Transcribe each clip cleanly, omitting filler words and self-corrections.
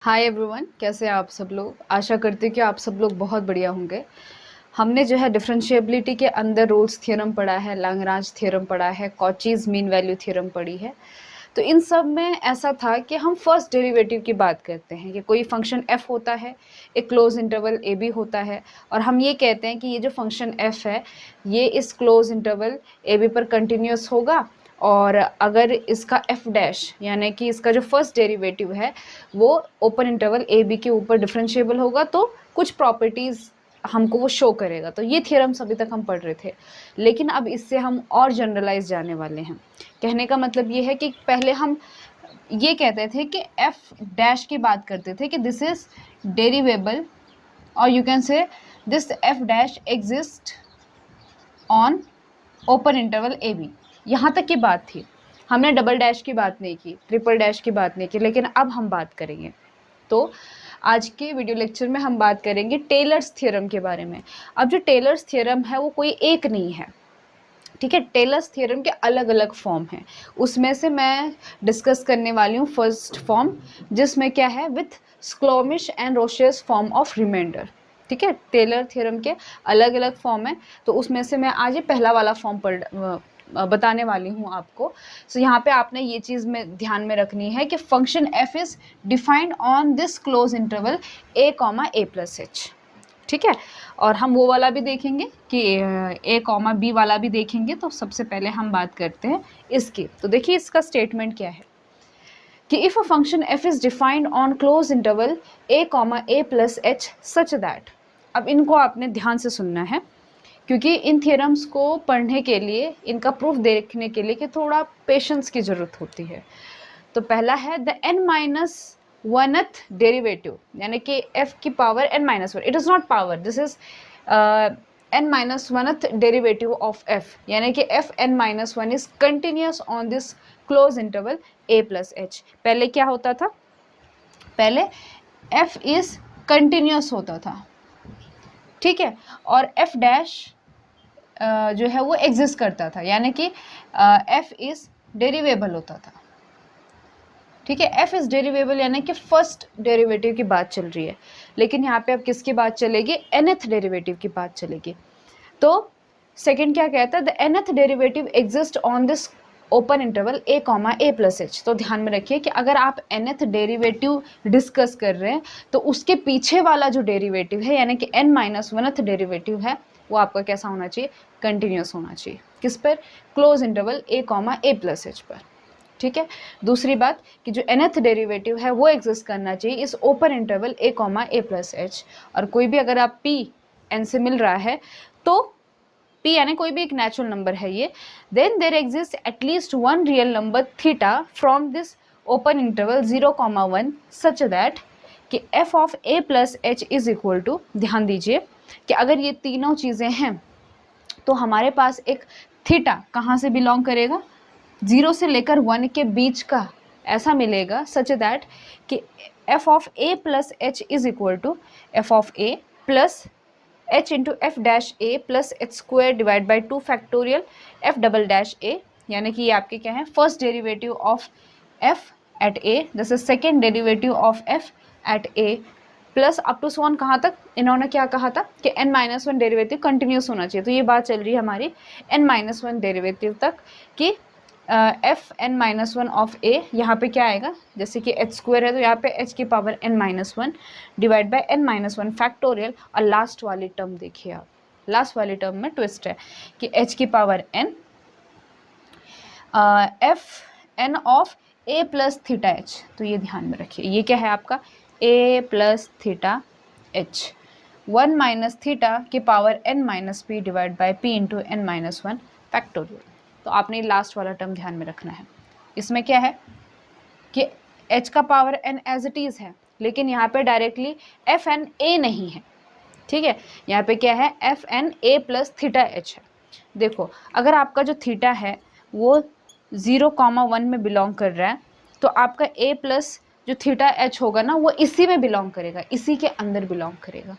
Hi everyone, कैसे हैं आप सब लोग। आशा करते हैं कि आप सब लोग बहुत बढ़िया होंगे। हमने जो है डिफरेंशिएबिलिटी के अंदर रोल्स थ्योरम पढ़ा है, लाग्रांज थ्योरम पढ़ा है, कॉचीज मीन वैल्यू थ्योरम पढ़ी है। तो इन सब में ऐसा था कि हम फर्स्ट डेरिवेटिव की बात करते हैं कि कोई फंक्शन f होता है, एक क्लोज इंटरवल a b होता है, और हम ये कहते हैं कि ये जो फंक्शन f है ये इस क्लोज इंटरवल a b पर कंटिन्यूस होगा, और अगर इसका f डैश यानी कि इसका जो फर्स्ट डेरिवेटिव है वो ओपन इंटरवल a b के ऊपर डिफरेंशिएबल होगा तो कुछ प्रॉपर्टीज़ हमको वो शो करेगा। तो ये थ्योरम्स अभी तक हम पढ़ रहे थे, लेकिन अब इससे हम और जनरलाइज जाने वाले हैं। कहने का मतलब ये है कि पहले हम ये कहते थे कि f डैश की बात करते थे कि दिस इज डेरिवेबल, और you can say this f dash exist on open interval a b. यहाँ तक की बात थी, हमने डबल डैश की बात नहीं की, ट्रिपल डैश की बात नहीं की, लेकिन अब हम बात करेंगे। तो आज के वीडियो लेक्चर में हम बात करेंगे टेलर्स थ्योरम के बारे में। अब जो टेलर्स थ्योरम है वो कोई एक नहीं है, ठीक है। टेलर्स थ्योरम के अलग अलग फॉर्म हैं, उसमें से मैं डिस्कस करने वाली हूँ फर्स्ट फॉर्म, जिसमें क्या है with Schlomilch and Roche's form of remainder. ठीक है, टेलर थ्योरम के अलग अलग फॉर्म है, तो उसमें से मैं आज ये पहला वाला फॉर्म बताने वाली हूँ आपको। सो यहाँ पे आपने ये चीज़ में ध्यान में रखनी है कि function f is defined on this close interval a comma a plus h, ठीक है। और हम वो वाला भी देखेंगे कि a कॉमा b वाला भी देखेंगे। तो सबसे पहले हम बात करते हैं इसकी। तो देखिए इसका स्टेटमेंट क्या है कि if a function f is defined on close interval a comma a plus h such that. अब इनको आपने ध्यान से सुनना है, क्योंकि इन थ्योरम्स को पढ़ने के लिए, इनका प्रूफ देखने के लिए कि थोड़ा पेशेंस की ज़रूरत होती है। तो पहला है द n माइनस वनथ डेरिवेटिव, यानी कि f की power n minus one, it is not power, this is n minus वनथ derivative of f, यानी कि f n minus one is continuous on this close interval a plus h। पहले क्या होता था, पहले f इज कंटिन्यूस होता था, ठीक है, और f डैश जो है वो एग्जिस्ट करता था, यानी कि f इज डेरिवेबल होता था, ठीक है। f इज डेरिवेबल यानी कि फर्स्ट डेरिवेटिव की बात चल रही है, लेकिन यहाँ पे अब किसकी बात चलेगी, nth डेरिवेटिव की बात चलेगी। तो सेकंड क्या कहता है, the nth derivative exist on this open interval a comma a plus h। तो ध्यान में रखिए कि अगर आप nth डेरिवेटिव डिस्कस कर रहे हैं तो उसके पीछे वाला जो डेरिवेटिव है यानी कि n माइनस वनथ डेरिवेटिव है वो आपका कैसा होना चाहिए, कंटिन्यूस होना चाहिए। किस पर, close interval a comma a plus h पर, ठीक है। दूसरी बात कि जो nth डेरिवेटिव है वो एग्जिस्ट करना चाहिए इस open interval a comma a plus h। और कोई भी अगर आप p n से मिल रहा है तो p यानी कोई भी एक नेचुरल नंबर है ये, then there exist at least one real number theta from this open interval 0,1 such that कि f of a plus h is equal to, ध्यान दीजिए कि अगर ये तीनों चीज़ें हैं तो हमारे पास एक थीटा कहाँ से बिलोंग करेगा, 0 से लेकर 1 के बीच का ऐसा मिलेगा, सच दैट कि f of a plus h is equal to f of a plus h into F dash a plus h square divide by 2 factorial f double dash a, यानी कि ये आपके क्या है, first derivative of f at a, this is second derivative of f at a, plus up to one कहाँ तक, इन्होंने क्या कहा था कि n minus one derivative continuous होना चाहिए। तो ये बात चल रही है हमारी n माइनस वन डेरिवेटिव तक कि F N minus one of A, यहाँ पे क्या आएगा, जैसे कि एच स्क्वायर है तो यहाँ पे एच की power N minus one divide by n minus one factorial. और लास्ट वाली टर्म देखिए आप, लास्ट वाली टर्म में ट्विस्ट है कि एच की power N F N of A plus theta H. तो ये ध्यान में रखिए, ये क्या है आपका A plus theta H, one minus theta की power N minus P divide by P into N minus one factorial. तो आपने लास्ट वाला टर्म ध्यान में रखना है। इसमें क्या है कि h का power n as it is है, लेकिन यहाँ पे डायरेक्टली एफ एन ए नहीं है, ठीक है। यहाँ पे क्या है, f n a plus theta h है। देखो अगर आपका जो थीटा है वो 0,1 में बिलोंग कर रहा है तो आपका a प्लस जो थीटा एच होगा ना वो इसी में बिलोंग करेगा, इसी के अंदर बिलोंग करेगा,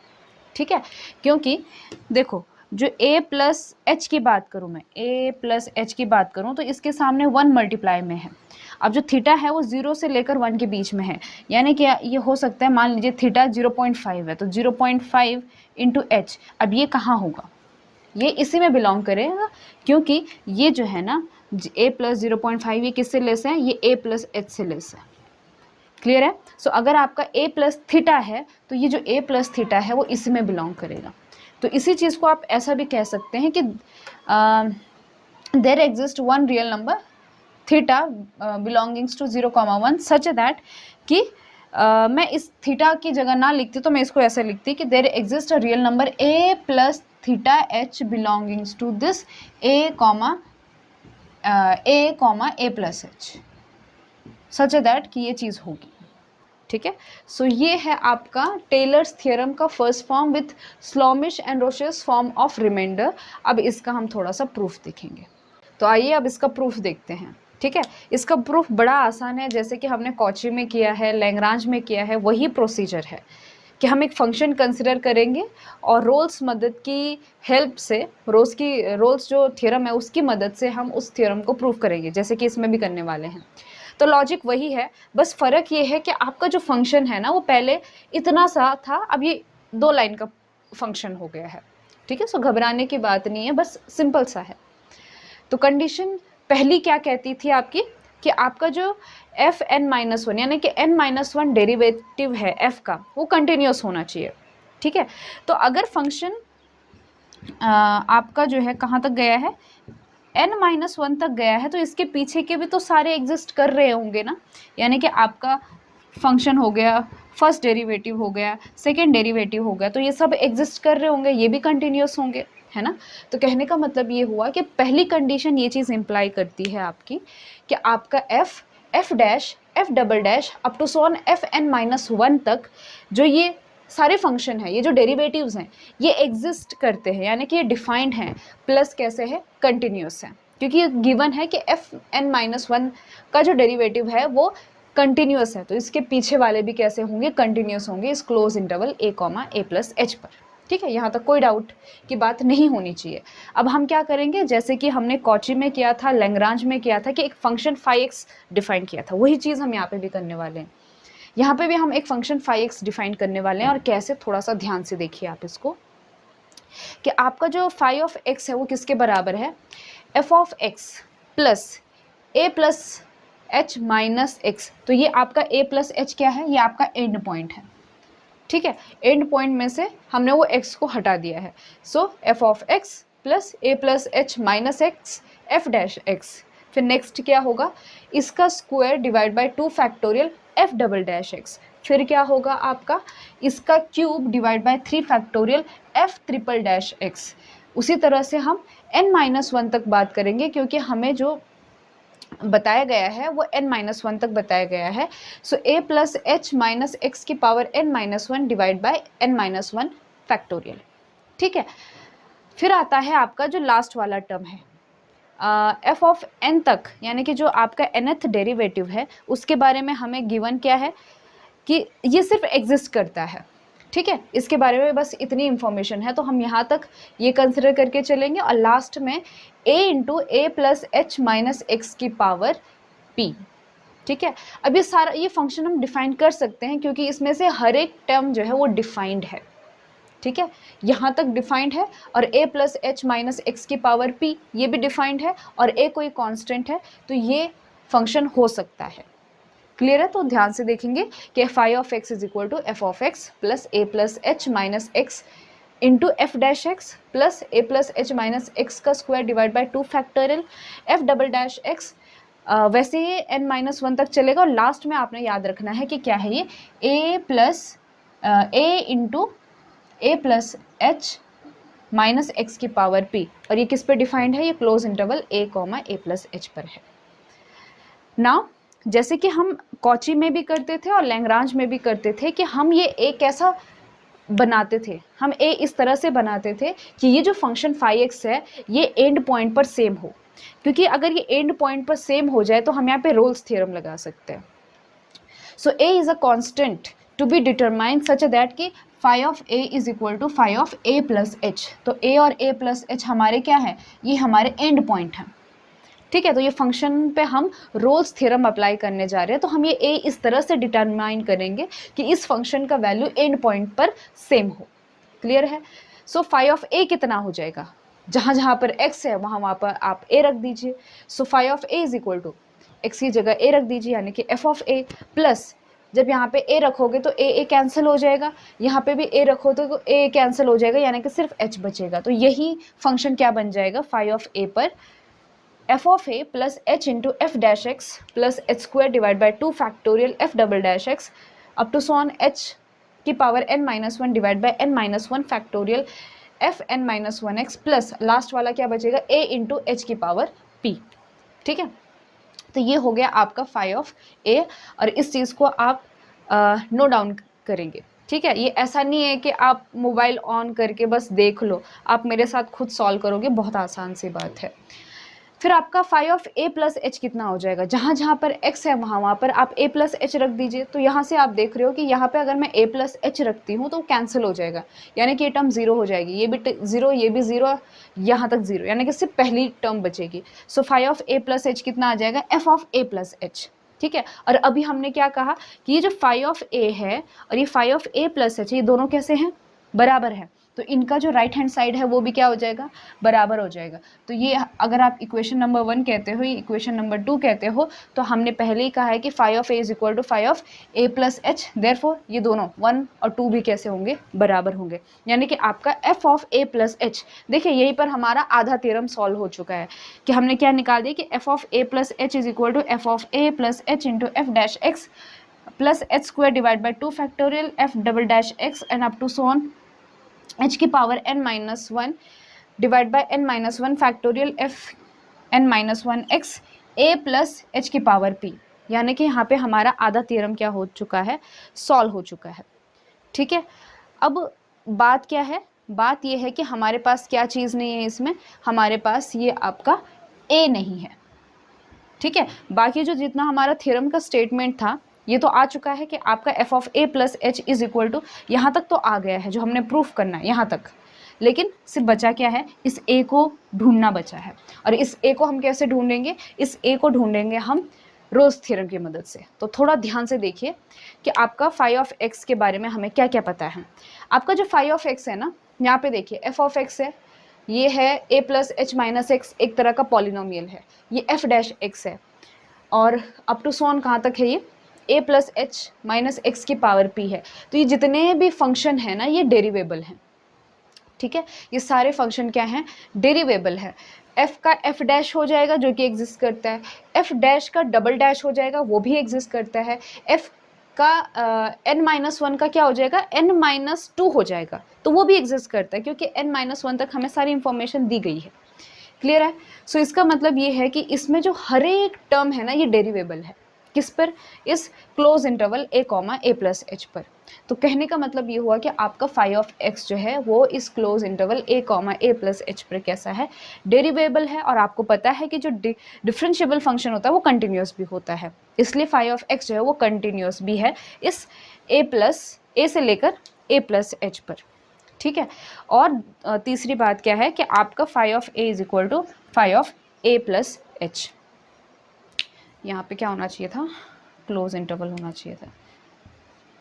ठीक है। क्योंकि देखो जो a प्लस एच की बात करूँ, मैं a प्लस एच की बात करूँ तो इसके सामने 1 मल्टीप्लाई में है। अब जो थीटा है वो 0 से लेकर 1 के बीच में है, यानी कि ये हो सकता है, मान लीजिए थीटा 0.5 है तो 0.5 इंटू एच। अब ये कहाँ होगा, ये इसी में बिलोंग करेगा, क्योंकि ये जो है ना a प्लस 0.5 ये किससे लेस है, ये a प्लस एच से लेस है। क्लियर है। सो अगर आपका a प्लस थीटा है तो ये जो a प्लस थीटा है वो इसी में बिलोंग करेगा। तो इसी चीज़ को आप ऐसा भी कह सकते हैं कि there exist one real number theta belongings to 0,1 such that कि मैं इस थीटा की जगह ना लिखती तो मैं इसको ऐसे लिखती कि there exist a real number a plus theta h belongings to this a plus h such that कि ये चीज़ होगी। ठीक है। सो ये है आपका टेलर्स थ्योरम का first form with Schlomilch and Roche's form of remainder. अब इसका हम थोड़ा सा प्रूफ देखेंगे। तो आइए अब इसका प्रूफ देखते हैं। ठीक है। इसका प्रूफ बड़ा आसान है, जैसे कि हमने कॉची में किया है, लैग्रांज में किया है, वही प्रोसीजर है कि हम एक फंक्शन कंसिडर करेंगे और रोल्स मदद की हेल्प से, रोल्स जो थ्योरम है उसकी मदद से हम उस थ्योरम को प्रूफ करेंगे, जैसे कि इसमें भी करने वाले हैं। तो लॉजिक वही है, बस फ़र्क ये है कि आपका जो फंक्शन है ना वो पहले इतना सा था, अब ये 2 लाइन का फंक्शन हो गया है। ठीक है। सो घबराने की बात नहीं है, बस सिंपल सा है। तो कंडीशन पहली क्या कहती थी आपकी कि आपका जो fn-1 यानी कि n-1 डेरिवेटिव है f का, वो कंटिन्यूस होना चाहिए। ठीक है। तो अगर फंक्शन आपका जो है कहाँ तक गया है, n-1 तक गया है, तो इसके पीछे के भी तो सारे एग्जिस्ट कर रहे होंगे ना, यानी कि आपका फंक्शन हो गया, फर्स्ट डेरिवेटिव हो गया, सेकेंड डेरिवेटिव हो गया, तो ये सब एग्जिस्ट कर रहे होंगे, ये भी कंटिन्यूस होंगे, है ना। तो कहने का मतलब ये हुआ कि पहली कंडीशन ये चीज़ इम्प्लाई करती है आपकी कि आपका f dash f double dash up to so on fn-1 तक जो ये सारे फंक्शन हैं, ये जो डेरिवेटिव्स हैं, ये एग्जिस्ट करते हैं, यानी कि ये डिफाइंड हैं, प्लस कैसे है, कंटिन्यूस है, क्योंकि ये गिवन है कि fn-1 का जो डेरिवेटिव है वो कंटिन्यूस है, तो इसके पीछे वाले भी कैसे होंगे, कंटिन्यूस होंगे इस close interval a plus h पर। ठीक है। यहाँ तक कोई डाउट की बात नहीं होनी चाहिए। अब हम क्या करेंगे, जैसे कि हमने कॉची में किया था, लैग्रांज में किया था कि एक फंक्शन phi-x डिफाइन किया था, वही चीज़ हम यहाँ पे भी करने वाले हैं। यहाँ पे भी हम एक फंक्शन phi-x डिफाइन करने वाले हैं, और कैसे, थोड़ा सा ध्यान से देखिए आप इसको, कि आपका जो phi ऑफ x है वो किसके बराबर है, f of x plus a plus h minus x। तो ये आपका a प्लस h क्या है, ये आपका एंड पॉइंट है। ठीक है। एंड पॉइंट में से हमने वो x को हटा दिया है। सो f of x plus a plus h minus x f dash x। फिर नेक्स्ट क्या होगा, इसका square divide by 2 factorial f double dash x। फिर क्या होगा आपका, इसका cube divide by 3 factorial f triple dash x। उसी तरह से हम n-1 तक बात करेंगे, क्योंकि हमें जो बताया गया है वो n-1 तक बताया गया है। So a plus h minus X की power n-1 divide by n-1 factorial. ठीक है। फिर आता है आपका जो लास्ट वाला टर्म है f ऑफ n तक, यानी कि जो आपका nth डेरिवेटिव है उसके बारे में हमें गिवन क्या है कि ये सिर्फ एग्जिस्ट करता है। ठीक है। इसके बारे में बस इतनी इंफॉर्मेशन है, तो हम यहाँ तक ये कंसिडर करके चलेंगे, और लास्ट में a into a plus H minus X की पावर p। ठीक है। अब ये सारा ये फंक्शन हम डिफाइन कर सकते हैं, क्योंकि इसमें से हर एक टर्म जो है वो डिफाइंड है। ठीक है। यहाँ तक डिफाइंड है, और a plus H minus X की पावर p ये भी डिफाइंड है, और a कोई कांस्टेंट है, तो ये फंक्शन हो सकता है। क्लियर है। तो ध्यान से देखेंगे कि phi of x is equal to f of x plus a plus H minus X into F dash x plus a plus H minus X का square divide by 2 factorial f double dash X. वैसे ये n-1 तक चलेगा, और last में आपने याद रखना है कि क्या है ये a plus a into a plus H minus X की पावर p, और ये किस पे डिफाइंड है, ये close interval a plus H पर है। नाउ जैसे कि हम कॉची में भी करते थे और लैग्रांज में भी करते थे कि हम ये a कैसा बनाते थे, हम a इस तरह से बनाते थे कि ये जो फंक्शन phi-x है ये एंड पॉइंट पर सेम हो, क्योंकि अगर ये एंड पॉइंट पर सेम हो जाए तो हम यहाँ पे रोल्स थ्योरम लगा सकते हैं। So a is a constant to be determined such that कि phi of a is equal to phi of a plus h. तो a और a प्लस एच हमारे क्या है, ये हमारे एंड पॉइंट हैं। ठीक है, तो ये फंक्शन पे हम रोल्स थ्योरम अप्लाई करने जा रहे हैं, तो हम ये ए इस तरह से डिटरमाइन करेंगे कि इस फंक्शन का वैल्यू एंड पॉइंट पर सेम हो। क्लियर है? सो फाई ऑफ ए कितना हो जाएगा, जहाँ जहाँ पर x है वहाँ पर आप a रख दीजिए। So phi of a is equal to x की जगह a रख दीजिए, यानी कि f ऑफ a प्लस, जब यहाँ पे a रखोगे तो a कैंसिल हो जाएगा, यहाँ पे भी a रखो तो a कैंसिल हो जाएगा, यानी कि सिर्फ h बचेगा। तो यही फंक्शन क्या बन जाएगा, फाई ऑफ a पर f of a plus h into F dash x plus h square divide by 2 factorial f double dash x up to so on h की power n-1 divide by n-1 factorial f n-1x plus last वाला क्या बचेगा, a into h की power p। ठीक है, तो ये हो गया आपका फाई ऑफ a, और इस चीज़ को आप नोट डाउन करेंगे। ठीक है, ये ऐसा नहीं है कि आप मोबाइल ऑन करके बस देख लो, आप मेरे साथ खुद सॉल्व करोगे, बहुत आसान सी बात है। फिर आपका phi of a plus h कितना हो जाएगा, जहाँ जहाँ पर x है वहाँ पर आप a प्लस एच रख दीजिए। तो यहाँ से आप देख रहे हो कि यहाँ पे अगर मैं a प्लस एच रखती हूँ तो कैंसिल हो जाएगा, यानी कि ये टर्म जीरो हो जाएगी, ये भी जीरो, ये भी जीरो, यहाँ तक जीरो, यानी कि सिर्फ पहली टर्म बचेगी। So phi of a plus h कितना आ जाएगा, f of a plus h. ठीक है, और अभी हमने क्या कहा कि ये जो फाई ऑफ a है और ये phi of a plus H, ये दोनों कैसे हैं, बराबर है। तो इनका जो राइट हैंड साइड है वो भी क्या हो जाएगा, बराबर हो जाएगा। तो ये अगर आप इक्वेशन नंबर 1 कहते हो, इक्वेशन नंबर 2 कहते हो, तो हमने पहले ही कहा है कि phi of a is equal to phi of a plus h, therefore ये दोनों 1 और 2 भी कैसे होंगे, बराबर होंगे, यानी कि आपका f of a plus H. देखिए यहीं पर हमारा आधा थ्योरम सॉल्व हो चुका है कि हमने क्या निकाल दिया कि f of a plus h is equal to f of a plus h into F dash x plus h square divide by 2 factorial f double dash x and up to so on h की power n-1 divide by n-1 factorial f n-1x a plus h की power p, यानी कि यहाँ पे हमारा आधा theorem क्या हो चुका है, सॉल्व हो चुका है। ठीक है, अब बात क्या है, बात ये है कि हमारे पास क्या चीज़ नहीं है इसमें, हमारे पास ये आपका a नहीं है। ठीक है, बाकी जो जितना हमारा थ्योरम का स्टेटमेंट था ये तो आ चुका है कि आपका f of a plus h is equal to, यहाँ तक तो आ गया है जो हमने प्रूफ करना है यहाँ तक, लेकिन सिर्फ बचा क्या है, इस a को ढूंढना बचा है। और इस a को हम कैसे ढूंढेंगे, इस a को ढूंढेंगे हम रोल्स थ्योरम की मदद से। तो थोड़ा ध्यान से देखिए कि आपका फाई ऑफ x के बारे में हमें क्या क्या पता है। आपका जो फाई ऑफ x है ना, यहाँ पे देखिए f ऑफ x है, ये है a plus H minus x, एक तरह का पॉलिनोमियल है, ये f डैश x है, और अप टू सोन कहाँ तक है, ये a plus H minus X की पावर p है। तो ये जितने भी फंक्शन है ना ये डेरिवेबल हैं। ठीक है, ये सारे फंक्शन क्या हैं, डेरिवेबल है। f का f डैश हो जाएगा जो कि एग्जिस्ट करता है, f डैश का डबल डैश हो जाएगा वो भी एग्जिस्ट करता है, f का n-1 का क्या हो जाएगा, n-2 हो जाएगा, तो वो भी एग्जिस्ट करता है क्योंकि n-1 तक हमें सारी इंफॉर्मेशन दी गई है। क्लियर है? सो इसका मतलब ये है कि इसमें जो हर एक टर्म है ना ये डेरिवेबल है, किस पर, इस close interval a comma a plus H पर। तो कहने का मतलब ये हुआ कि आपका फाई ऑफ x जो है वो इस close interval a comma a plus H पर कैसा है, डेरिवेबल है। और आपको पता है कि जो डिफरेंशिएबल फंक्शन होता है वो कंटिन्यूस भी होता है, इसलिए फाई ऑफ x जो है वो कंटिन्यूस भी है इस a से लेकर a प्लस एच पर। ठीक है, और तीसरी बात क्या है कि आपका phi of a is equal to phi of a plus h, यहाँ पे क्या होना चाहिए था, क्लोज इंटरवल होना चाहिए था।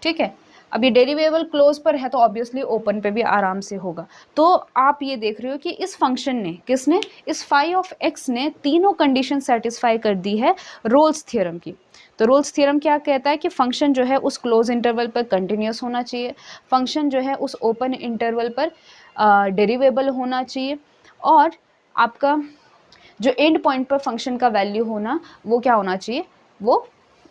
ठीक है, अब ये डेरिवेबल क्लोज पर है तो ऑब्वियसली ओपन पे भी आराम से होगा। तो आप ये देख रहे हो कि इस फंक्शन ने, किसने, इस फाई ऑफ x ने तीनों कंडीशन सेटिस्फाई कर दी है रोल्स थ्योरम की। तो रोल्स थ्योरम क्या कहता है कि फंक्शन जो है उस क्लोज इंटरवल पर कंटिन्यूस होना चाहिए, फंक्शन जो है उस ओपन इंटरवल पर डेरिवेबल होना चाहिए, और आपका जो एंड पॉइंट पर फंक्शन का वैल्यू होना वो क्या होना चाहिए, वो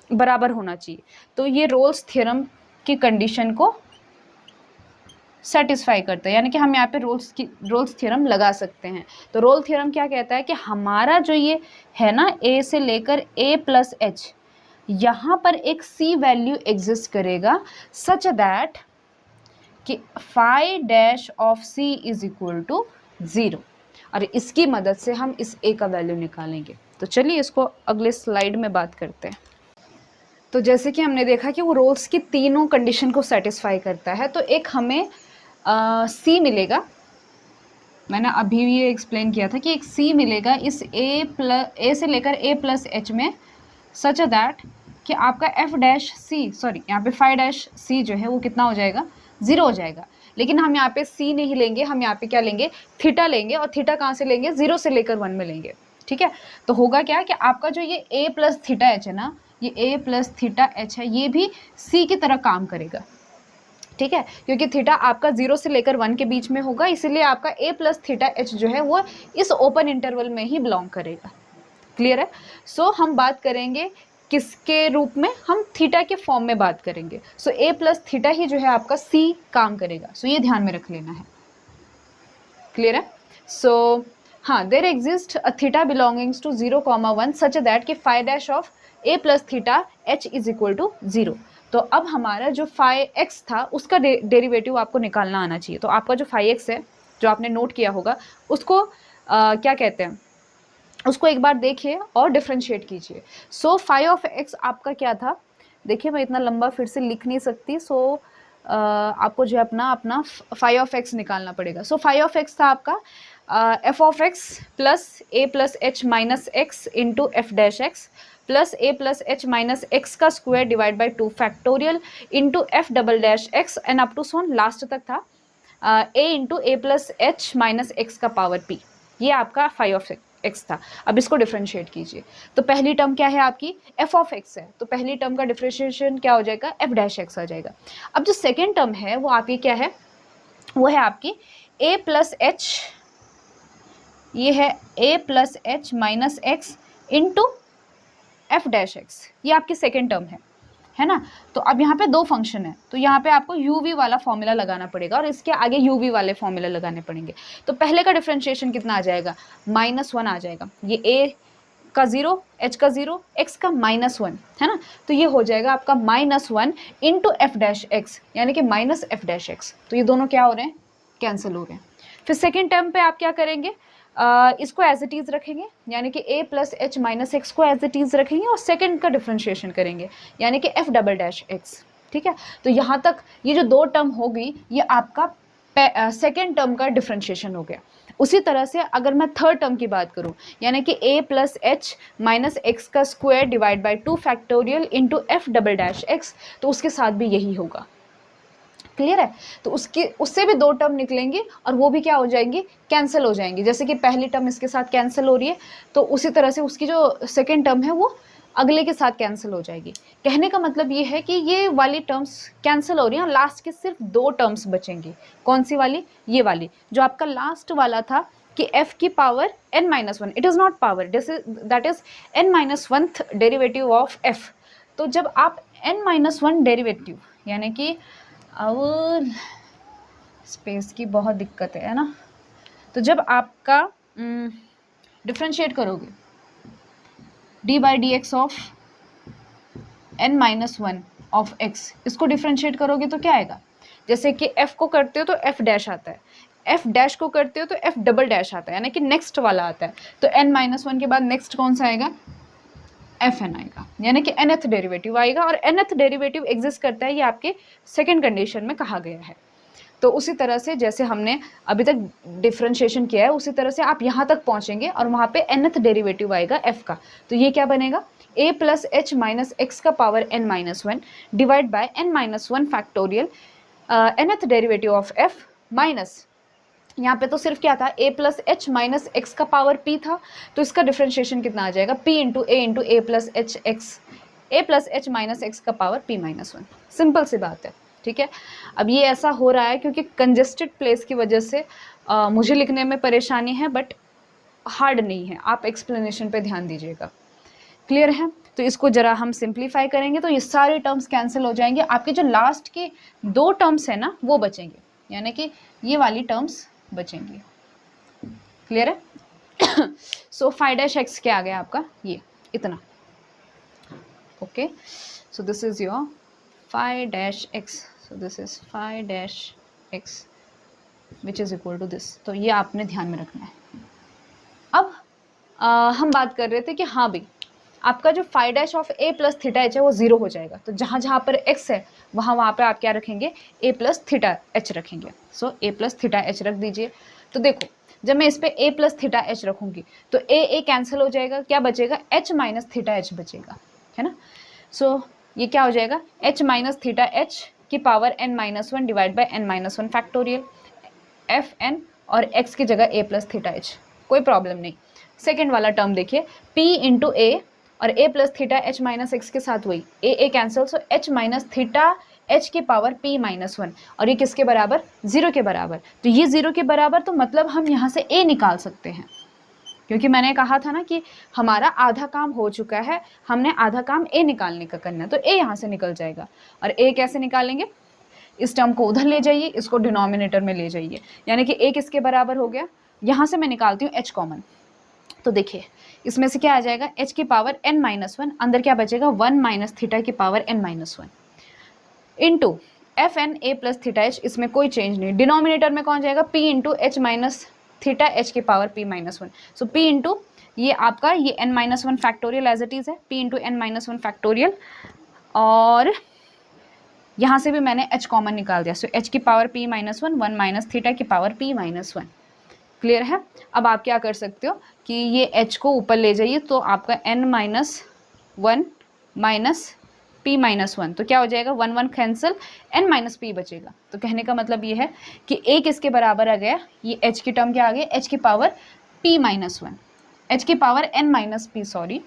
बराबर होना चाहिए। तो ये रोल्स थ्योरम की कंडीशन को सेटिस्फाई करता है, यानी कि हम यहाँ पे रोल्स थ्योरम लगा सकते हैं। तो रोल थ्योरम क्या कहता है कि हमारा जो ये है ना a से लेकर a प्लस एच, यहाँ पर एक c वैल्यू एग्जिस्ट करेगा सच दैट कि phi dash of c is equal to 0, और इसकी मदद से हम इस a का वैल्यू निकालेंगे। तो चलिए इसको अगले स्लाइड में बात करते हैं। तो जैसे कि हमने देखा कि वो रोल्स की तीनों कंडीशन को सेटिस्फाई करता है, तो एक हमें c मिलेगा मैंने अभी भी ये एक्सप्लेन किया था कि एक सी मिलेगा इस ए से लेकर ए प्लस एच में, सच दैट कि आपका एफ डैश सी, सॉरी यहाँ पे फाइव डैश सी जो है वो कितना हो जाएगा, 0 हो जाएगा। लेकिन हम यहाँ पे सी नहीं लेंगे, हम यहाँ पे क्या लेंगे, थीटा लेंगे, और थीटा कहाँ से लेंगे, 0 से लेकर 1 में लेंगे, ठीक है। तो होगा क्या कि आपका जो ये ए प्लस थीटा एच है ना, ये ए प्लस थीटा एच है, ये भी सी की तरह काम करेगा, ठीक है, क्योंकि थीटा आपका 0 से लेकर 1 के बीच में होगा, इसीलिए आपका ए प्लस थीटा एच जो है वो इस ओपन इंटरवल में ही बिलोंग करेगा। क्लियर है। सो हम बात करेंगे किसके रूप में, हम थीटा के फॉर्म में बात करेंगे। सो ए प्लस थीटा ही जो है आपका सी काम करेगा। सो ये ध्यान में रख लेना है। क्लियर है। सो हाँ, there exist a theta belongings to 0,1 such that कि phi dash of A plus theta H is equal to 0। तो अब हमारा जो फाइव एक्स था उसका डेरिवेटिव आपको निकालना आना चाहिए। तो आपका जो फाइव एक्स है जो आपने नोट किया होगा उसको क्या कहते हैं, उसको एक बार देखिए और डिफ्रेंशिएट कीजिए। सो फाइव ऑफ एक्स आपका क्या था, देखिए मैं इतना लंबा फिर से लिख नहीं सकती। सो आपको जो है अपना फाइव ऑफ एक्स निकालना पड़ेगा। सो फाइव ऑफ एक्स था आपका F of X plus H minus X into F dash x plus A plus H minus X का square divide by 2 factorial into F double dash x and up to सोन last तक था A into A plus H minus X का power P. ये आपका five of X था। अब इसको डिफ्रेंशिएट कीजिए। तो पहली टर्म क्या है आपकी, एफ ऑफ एक्स है, तो पहली टर्म का डिफ्रेंशिएशन क्या हो जाएगा, एफ डैश एक्स आ जाएगा। अब जो सेकेंड टर्म है वो आपकी क्या है, वो है आपकी ए प्लस एच, ये है A plus H minus X into F dash X, ये आपकी सेकेंड टर्म है ना। तो अब यहाँ पे दो फंक्शन है, तो यहाँ पे आपको यू वी वाला फॉर्मूला लगाना पड़ेगा और इसके आगे यू वी वाले फॉर्मूला लगाने पड़ेंगे। तो पहले का डिफ्रेंशिएशन कितना आ जाएगा, -1 आ जाएगा। ये ए का 0, एच का 0, एक्स का -1 है ना। तो ये हो जाएगा आपका -1 इंटू एफ डैश एक्स, यानी कि माइनस एफ डैश एक्स। तो ये दोनों क्या हो रहे हैं, कैंसिल हो रहे हैं। फिर सेकेंड टर्म पे आप क्या करेंगे, इसको एज इट इज़ रखेंगे, यानी कि ए प्लस एच माइनस एक्स को एज इट इज़ रखेंगे और सेकंड का डिफ्रेंशिएशन करेंगे, यानी कि एफ डबल डैश एक्स। ठीक है, तो यहाँ तक ये जो दो टर्म होगी ये आपका सेकेंड टर्म का डिफ्रेंशिएशन हो गया। उसी तरह से अगर मैं थर्ड टर्म की बात करूँ, यानी कि ए प्लस एच माइनस एक्स का square divide by 2 factorial into F double dash x, तो उसके साथ भी यही होगा। क्लियर है। तो उससे भी दो टर्म निकलेंगे और वो भी क्या हो जाएंगी, कैंसिल हो जाएंगी। जैसे कि पहली टर्म इसके साथ कैंसिल हो रही है, तो उसी तरह से उसकी जो सेकेंड टर्म है वो अगले के साथ कैंसिल हो जाएगी। कहने का मतलब ये है कि ये वाली टर्म्स कैंसिल हो रही हैं और लास्ट के सिर्फ दो टर्म्स बचेंगी। कौन सी वाली, ये वाली जो आपका लास्ट वाला था कि f की power n-1, it is not power, that is n-1th derivative of f। तो जब आप n-1 डेरिवेटिव, यानी कि अब स्पेस की बहुत दिक्कत है ना, तो जब आपका डिफ्रेंशिएट करोगे d by D x of n-1 of x, इसको डिफ्रेंशिएट करोगे तो क्या आएगा, जैसे कि f को करते हो तो f डैश आता है, f डैश को करते हो तो f डबल डैश आता है, यानी कि नेक्स्ट वाला आता है। तो n-1 के बाद नेक्स्ट कौन सा आएगा, fn आएगा, यानी कि nth डेरिवेटिव आएगा। और nth डेरिवेटिव एग्जिस्ट करता है, ये आपके सेकंड कंडीशन में कहा गया है। तो उसी तरह से जैसे हमने अभी तक डिफ्रेंशिएशन किया है, उसी तरह से आप यहाँ तक पहुँचेंगे और वहाँ पे nth डेरिवेटिव आएगा f का। तो ये क्या बनेगा, a plus H minus X का power n-1 divide by n-1 factorial nth derivative of f minus, यहाँ पे तो सिर्फ क्या था, a plus H minus X का पावर p था, तो इसका डिफ्रेंशिएशन कितना आ जाएगा, p into a plus H X, a plus H minus X का पावर p-1। सिंपल सी बात है। ठीक है, अब ये ऐसा हो रहा है क्योंकि कंजेस्टेड प्लेस की वजह से मुझे लिखने में परेशानी है, बट हार्ड नहीं है, आप एक्सप्लेनेशन पे ध्यान दीजिएगा। क्लियर है। तो इसको जरा हम सिंप्लीफाई करेंगे तो ये सारे टर्म्स कैंसिल हो जाएंगे, आपके जो लास्ट के दो टर्म्स है ना वो बचेंगे, यानी कि ये वाली टर्म्स बचेंगी। क्लियर है। सो फाइव डैश एक्स क्या आ गया आपका, ये इतना। Okay, so this is your phi dash x, so this is phi dash x which is equal to this. तो ये आपने ध्यान में रखना है। अब हम बात कर रहे थे कि हाँ भाई आपका जो five dash of A plus theta h है वो 0 हो जाएगा। तो जहाँ जहाँ पर x है वहाँ पे आप क्या रखेंगे, a प्लस थीटा एच रखेंगे। सो a प्लस थीटा एच रख दीजिए। तो देखो जब मैं इस पे a प्लस थीटा एच रखूँगी तो a कैंसिल हो जाएगा, क्या बचेगा, h माइनस थीटा एच बचेगा, है ना। सो ये क्या हो जाएगा, h माइनस थीटा एच की power n minus one divide by n minus one factorial, f n और x की जगह a प्लस थीटा एच, कोई प्रॉब्लम नहीं। सेकेंड वाला टर्म देखिए, p इंटू ए और a plus theta h minus x के साथ वही a cancel, so h minus theta h की पावर p माइनस वन, और ये किसके बराबर, 0 के बराबर। तो ये 0 के बराबर, तो मतलब हम यहाँ से a निकाल सकते हैं, क्योंकि मैंने कहा था ना कि हमारा आधा काम हो चुका है, हमने आधा काम a निकालने का करना है, तो a यहाँ से निकल जाएगा। और a कैसे निकालेंगे, इस टर्म को उधर ले जाइए, इसको डिनोमिनेटर में ले जाइए, यानी कि a किसके बराबर हो गया, यहाँ से मैं निकालती हूँ h कॉमन। तो देखिए इसमें से क्या आ जाएगा, h की पावर n माइनस वन, अंदर क्या बचेगा, 1 माइनस थीटा की power n minus one into f n a plus theta h, इसमें कोई चेंज नहीं, डिनोमिनेटर में कौन जाएगा, p into h minus theta h की power p minus one. So p into ये आपका ये n minus one factorial as it is है, p into n minus one factorial, और यहाँ से भी मैंने h कॉमन निकाल दिया, सो h की power p minus one, 1 minus theta की power p minus one. Clear है। अब आप क्या कर सकते हो कि ये h को ऊपर ले जाइए, तो आपका n minus one minus p minus one, तो क्या हो जाएगा, 1 1 कैंसिल, n माइनस p बचेगा। तो कहने का मतलब ये है कि a किसके बराबर आ गया, ये h की टर्म क्या आ गई, h की power p minus one, h की power n minus p, sorry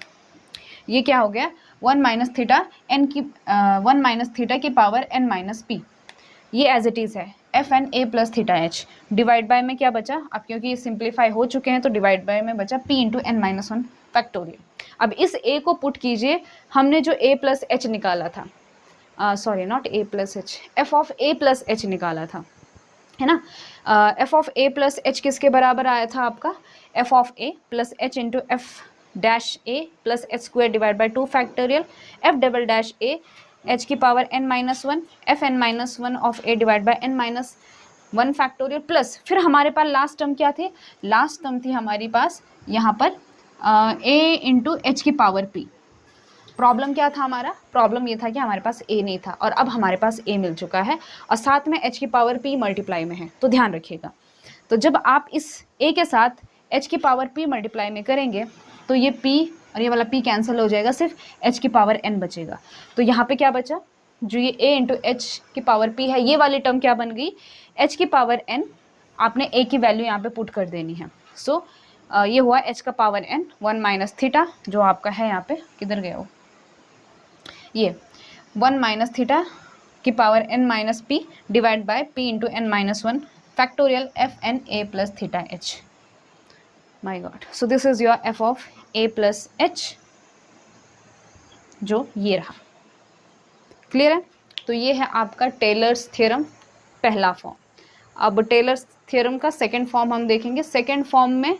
ये क्या हो गया, 1 माइनस थीटा n की 1 माइनस थीटा की पावर n माइनस p, ये एज इट इज़ है, f n a plus theta h, divide by में क्या बचा, अब क्योंकि ये सिंप्लीफाई हो चुके हैं तो डिवाइड बाय में बचा p into N minus one factorial. अब इस a को पुट कीजिए, हमने जो a प्लस एच निकाला था, sorry not a plus h, f of a plus h निकाला था, है ना। F of a plus h किसके बराबर आया था आपका, F of a plus h into F dash a plus h square divide by 2 factorial, f double dash a h की power n minus one, f N minus one of a divide by n minus one factorial, plus फिर हमारे पास last term क्या थे, last term थी हमारे पास यहाँ पर a into h की पावर p। प्रॉब्लम क्या था हमारा, प्रॉब्लम ये था कि हमारे पास a नहीं था, और अब हमारे पास a मिल चुका है, और साथ में h की पावर p मल्टीप्लाई में है, तो ध्यान रखिएगा। तो जब आप इस a के साथ h की पावर p मल्टीप्लाई में करेंगे तो ये p और ये वाला p कैंसिल हो जाएगा, सिर्फ h की पावर n बचेगा। तो यहाँ पे क्या बचा, जो ये a इंटू एच की पावर p है, ये वाली टर्म क्या बन गई, h की पावर n, आपने a की वैल्यू यहाँ पे पुट कर देनी है। सो ये हुआ h का पावर n, 1 माइनस थीटा जो आपका है यहाँ पे, किधर गया हो, ये 1 माइनस थीटा की power n minus p divide by p into n minus one factorial f n a plus theta h. My god, so this is your f of a plus h, जो ये रहा। Clear है। तो ये है आपका Taylor's theorem पहला form. अब टेलर्स थ्योरम का सेकंड फॉर्म हम देखेंगे। सेकंड फॉर्म में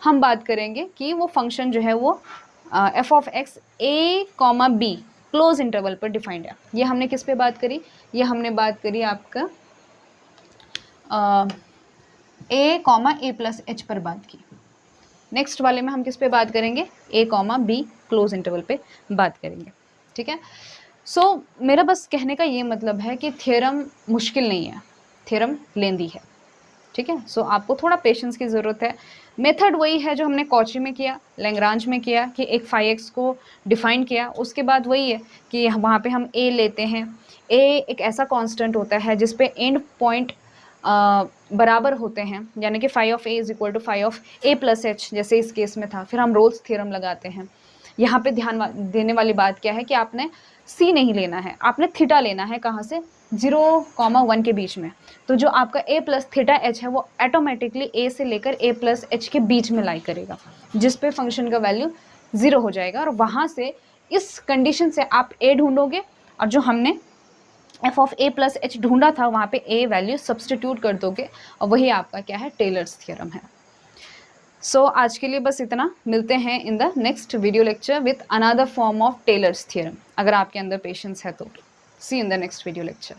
हम बात करेंगे कि वो फंक्शन जो है वो F of x A comma be close interval पर डिफाइंड है। ये हमने किस पे बात करी, ये हमने बात करी आपका ए कॉमा ए प्लस एच पर बात की। नेक्स्ट वाले में हम किस पे बात करेंगे, ए कॉमा बी क्लोज इंटरवल पे बात करेंगे। ठीक है। सो मेरा बस कहने का ये मतलब है कि थ्योरम मुश्किल नहीं है, थ्योरम लेंदी है। ठीक है। सो आपको थोड़ा पेशेंस की ज़रूरत है। मेथड वही है जो हमने कॉची में किया, लैग्रांज में किया कि एक फाई एक्स को डिफाइन किया। उसके बाद वही है कि वहाँ पे हम ए लेते हैं। ए एक ऐसा कांस्टेंट होता है जिस पे एंड पॉइंट बराबर होते हैं, यानी कि phi of a is equal to phi of A plus h, जैसे इस केस में था। फिर हम रोल्स थ्योरम लगाते हैं। यहाँ पे ध्यान देने वाली बात क्या है कि आपने सी नहीं लेना है, आपने थीटा लेना है। कहाँ से, 0,1 के बीच में। तो जो आपका a प्लस थीटा एच है वो ऑटोमेटिकली a से लेकर a प्लस एच के बीच में लाई करेगा, जिस पे फंक्शन का वैल्यू 0 हो जाएगा। और वहाँ से इस कंडीशन से आप a ढूंढोगे, और जो हमने f of a plus H ढूंढा था वहाँ पे a वैल्यू सब्सटीट्यूट कर दोगे, और वही आपका क्या है, टेलर्स थ्योरम है। सो आज के लिए बस इतना। मिलते हैं in the next video lecture with another form of Taylor's theorem, अगर आपके अंदर पेशेंस है तो। See in the next video lecture.